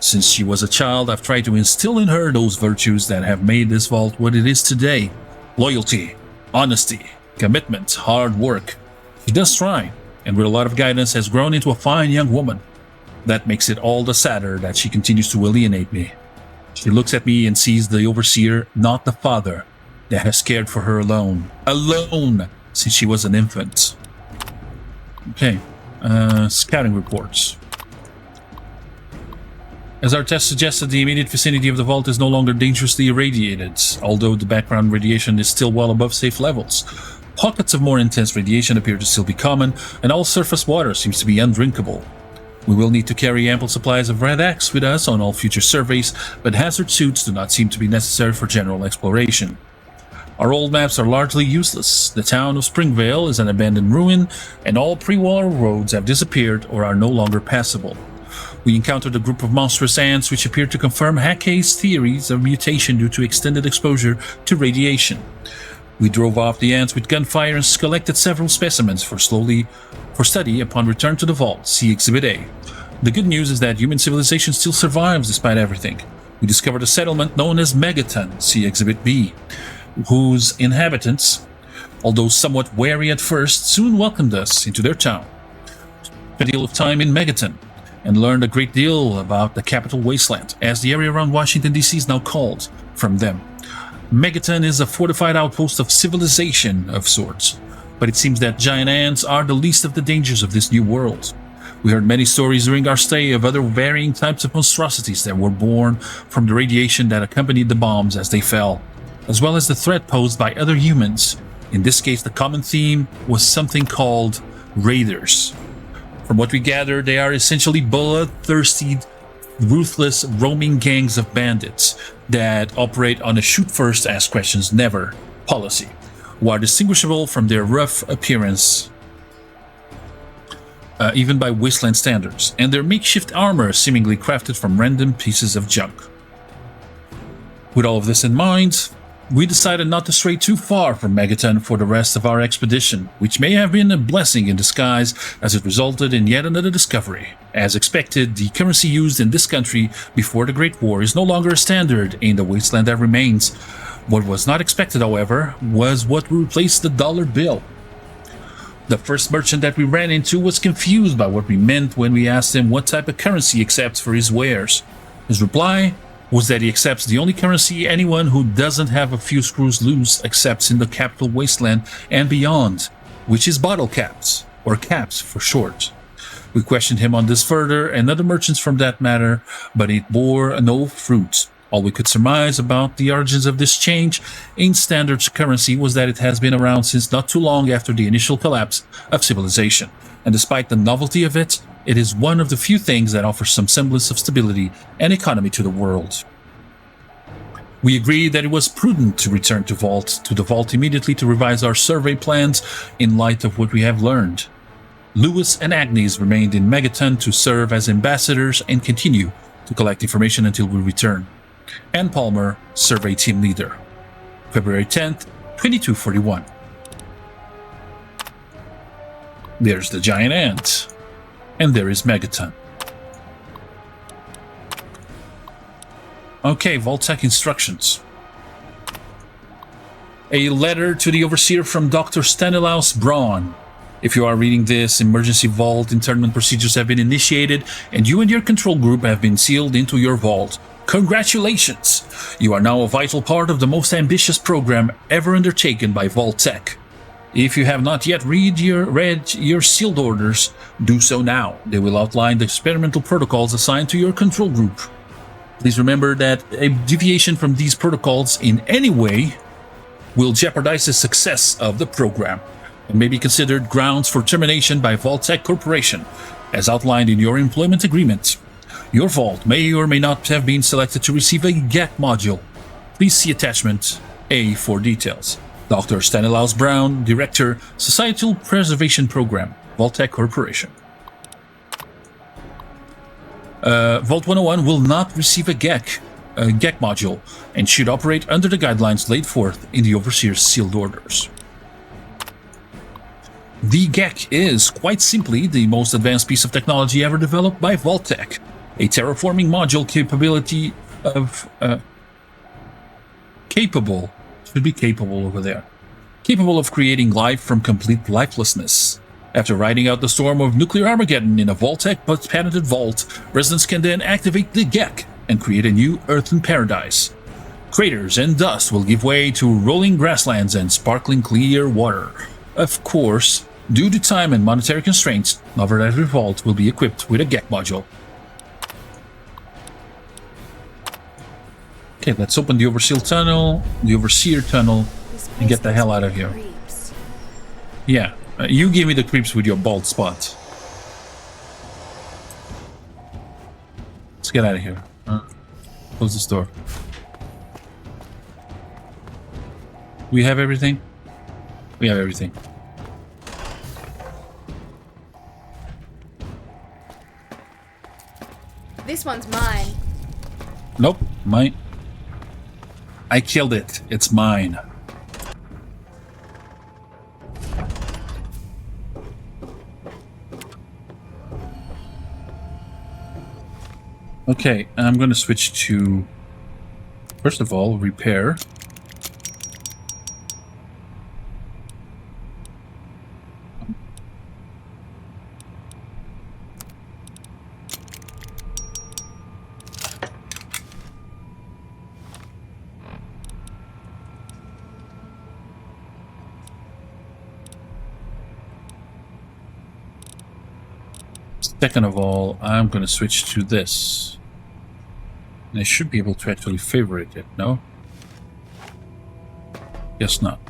Since she was a child, I've tried to instill in her those virtues that have made this vault what it is today. Loyalty, honesty, commitment, hard work. She does try, and with a lot of guidance has grown into a fine young woman. That makes it all the sadder that she continues to alienate me. She looks at me and sees the overseer, not the father, that has cared for her alone, since she was an infant. Okay, scouting reports. As our test suggested, the immediate vicinity of the vault is no longer dangerously irradiated, although the background radiation is still well above safe levels. Pockets of more intense radiation appear to still be common, and all surface water seems to be undrinkable. We will need to carry ample supplies of Red X with us on all future surveys, but hazard suits do not seem to be necessary for general exploration. Our old maps are largely useless. The town of Springvale is an abandoned ruin, and all pre-war roads have disappeared or are no longer passable. We encountered a group of monstrous ants which appeared to confirm Hackey's theories of mutation due to extended exposure to radiation. We drove off the ants with gunfire and collected several specimens for study upon return to the vault. See Exhibit A. The good news is that human civilization still survives despite everything. We discovered a settlement known as Megaton, see Exhibit B, whose inhabitants, although somewhat wary at first, soon welcomed us into their town. A deal of time in Megaton, and learned a great deal about the Capital Wasteland, as the area around Washington, D.C. is now called, from them. Megaton is a fortified outpost of civilization of sorts, but it seems that giant ants are the least of the dangers of this new world. We heard many stories during our stay of other varying types of monstrosities that were born from the radiation that accompanied the bombs as they fell, as well as the threat posed by other humans. In this case, the common theme was something called raiders. From what we gathered, they are essentially bloodthirsty, ruthless, roaming gangs of bandits that operate on a shoot-first, ask-questions-never policy, who are distinguishable from their rough appearance even by wasteland standards, and their makeshift armor seemingly crafted from random pieces of junk. With all of this in mind, we decided not to stray too far from Megaton for the rest of our expedition, which may have been a blessing in disguise as it resulted in yet another discovery. As expected, the currency used in this country before the Great War is no longer a standard in the wasteland that remains. What was not expected, however, was what would replace the dollar bill. The first merchant that we ran into was confused by what we meant when we asked him what type of currency he accepts for his wares. His reply was that he accepts the only currency anyone who doesn't have a few screws loose accepts in the Capital Wasteland and beyond, which is bottle caps, or caps for short. We questioned him on this further, and other merchants from that matter, but it bore no fruit. All we could surmise about the origins of this change in standard currency was that it has been around since not too long after the initial collapse of civilization, and despite the novelty of it, it is one of the few things that offers some semblance of stability and economy to the world. We agreed that it was prudent to return to the vault immediately to revise our survey plans in light of what we have learned. Lewis and Agnes remained in Megaton to serve as ambassadors and continue to collect information until we return. Ann Palmer, Survey Team Leader. February 10th, 2241. There's the giant ant. And there is Megaton. Okay, Vault-Tec instructions. A letter to the Overseer from Dr. Stanislaus Braun. If you are reading this, emergency vault internment procedures have been initiated and you and your control group have been sealed into your vault. Congratulations! You are now a vital part of the most ambitious program ever undertaken by Vault-Tec. If you have not yet read your sealed orders, do so now. They will outline the experimental protocols assigned to your control group. Please remember that a deviation from these protocols in any way will jeopardize the success of the program and may be considered grounds for termination by Vault-Tec Corporation, as outlined in your employment agreement. Your vault may or may not have been selected to receive a GAC module. Please see attachment A for details. Dr. Stanislaus Braun, Director, Societal Preservation Program, Vault-Tec Corporation. Vault 101 will not receive a GAC module and should operate under the guidelines laid forth in the Overseer's sealed orders. The GAC is, quite simply, the most advanced piece of technology ever developed by Vault-Tec. A terraforming module capability of... capable of creating life from complete lifelessness. After riding out the storm of nuclear Armageddon in a Vault-Tec patented vault, residents can then activate the GAC and create a new earthen paradise. Craters and dust will give way to rolling grasslands and sparkling clear water. Of course, due to time and monetary constraints, not every vault will be equipped with a GAC module. Okay, let's open the Overseer Tunnel, and get the hell out of here. Yeah, you give me the creeps with your bald spot. Let's get out of here. Close this door. We have everything? We have everything. This one's mine. Nope, mine. I killed it. It's mine. Okay, I'm going to switch to, first of all, repair. Second of all, I'm going to switch to this. And I should be able to actually favorite it, no? Guess not.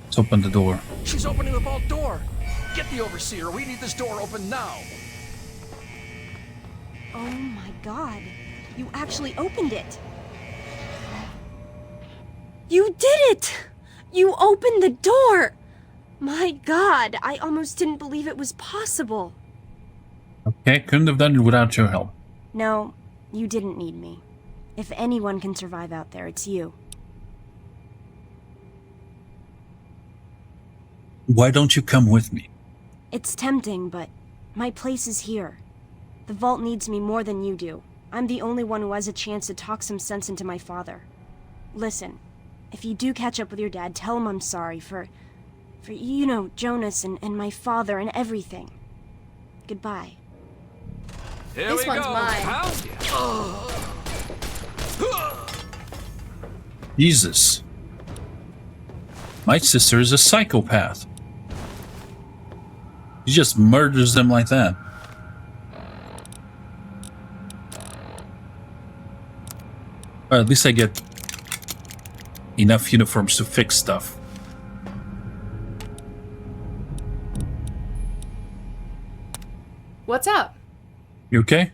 Let's open the door. She's opening the vault door. Get the overseer. We need this door open now. Oh my god. You actually opened it. You did it! You opened the door! My god, I almost didn't believe it was possible. Okay, couldn't have done it without your help. No, you didn't need me. If anyone can survive out there, it's you. Why don't you come with me? It's tempting, but my place is here. The vault needs me more than you do. I'm the only one who has a chance to talk some sense into my father. Listen, if you do catch up with your dad, tell him I'm sorry for you know, Jonas and my father and everything. Goodbye. Here This we one's go. mine. Jesus. My sister is a psychopath. She just murders them like that. Well, at least I get enough uniforms to fix stuff. What's up? You okay?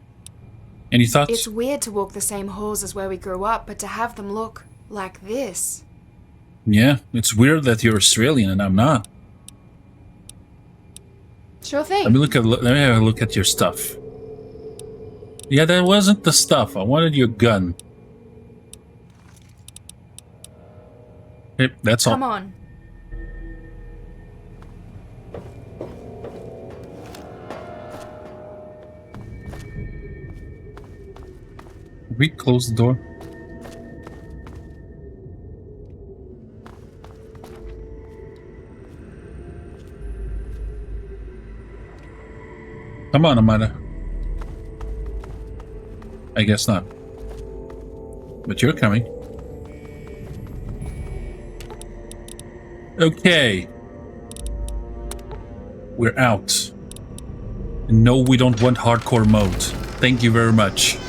Any thoughts? It's weird to walk the same halls as where we grew up, but to have them look like this. Yeah, it's weird that you're Australian and I'm not. Sure thing. Let me have a look at your stuff. Yeah, that wasn't the stuff. I wanted your gun. Yep, that's all. Come on. We close the door. Come on, Amanda. I guess not. But you're coming. Okay. We're out. No, we don't want hardcore mode. Thank you very much.